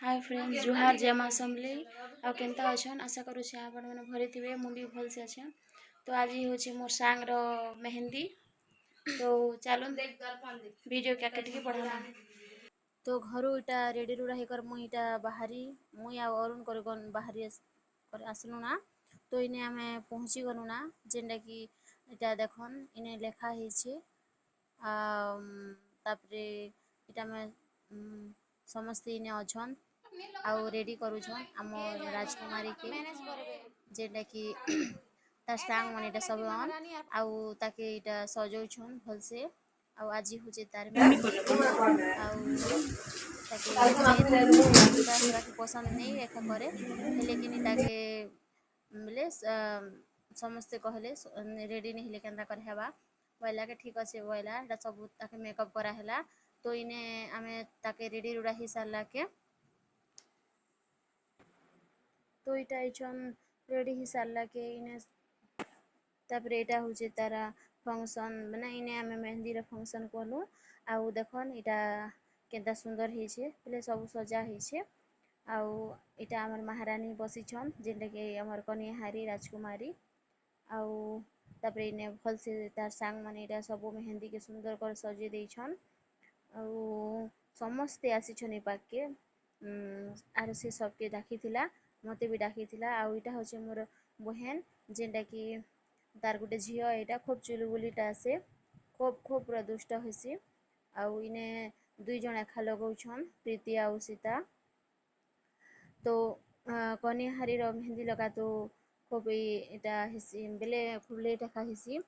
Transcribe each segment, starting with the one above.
Hi friends, जुहार जय माँ समली आ केनता अछन। आशा करूँ आपण मैंने भरी थे मुझे भल से अच्छे। तो आज हूँ मोर सांगर मेहंदी। तो चलो वीडियो क्या कटिके पढ़ा। तो घर इटा रेडी रुड़ा होकर मुईटा बाहरी मुई आ अरुण कर बाहरी आसलु ना। तो इने आम पहुँची गलु ना जेनटा कि इटा देखन इने लेखा तापरे इटा में समस्ते इने अछन आउ रेडी करूछन आम राजकुमारी के जेटा कि ता स्टांग मन सब अन आउ ताके इटा सजौछन भल से। आउ आज हूँ तार आउ ताके पसंद नहीं एका करे लेकिन ताके बोले समस्ते कहले रेडी नहीं हेले केनता कर हेबा बोला के ठीक अच्छे बोला सब ताके मेकअप करा हैला। तो इने आमे ताके रेडी रुड़ा ही सारला के तो इटा इछन रेडी ही सारला के इने तापरे इटा होचे तारा फंक्शन माने इने आमे मेहंदी रे फंक्शन कोलु। आउ देखन इटा केनता सुंदर हिचे पले सब सजा हिचे। आउ इटा हमर महारानी बसिछन जेनटा के हमर कन्याहारी राजकुमारी। आउ तापरे इने भल से तार सांग माने इटा सब मेहंदी के सुंदर कर सजे देछन। आउ समस्ते आसीछन ए पाके आर से सबके डाकिथिला मते भी डाकिथिला। आउ इटा होचे मोर बहन जेनटा कि तार गुटे झियो एटा खूब चुलबुलीटा से खूब पूरा दुष्ट होसी। आउ इने दुई जण एखा लगौछन प्रीति आउ सीता। तो कन्याहारी रो मेहंदी लगा तो खूब इटा हिसी बेले फुले टेका हिसी।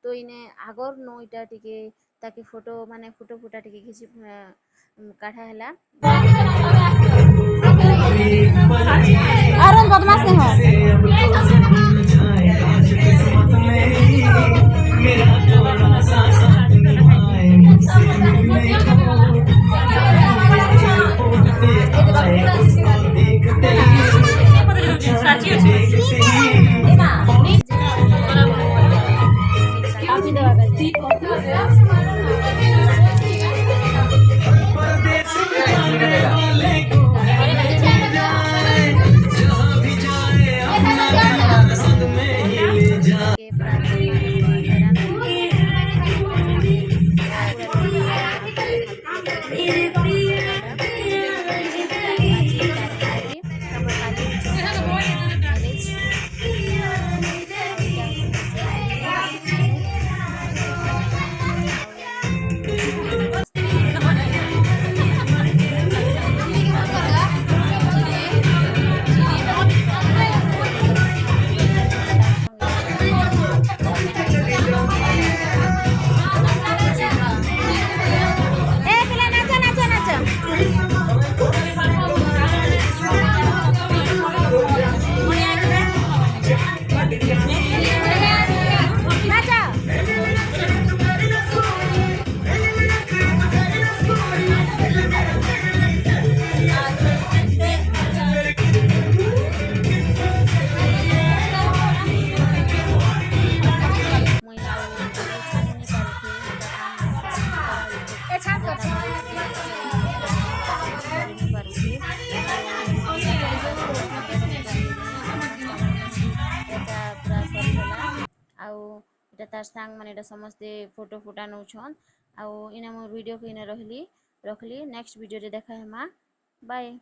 तो इने आगर नो इटा टिके ताकि फोटो माने फोटो फुटा टिके घिची काढ़ा हैला। आरन बदमाश नहीं आउ इटा तार सांग माने इटा समस्ते फोटो फुटा नौछन। आउ इना मोर वीडियो को इना रखली नेक्स्ट वीडियो रे देखा हेमा। बाय।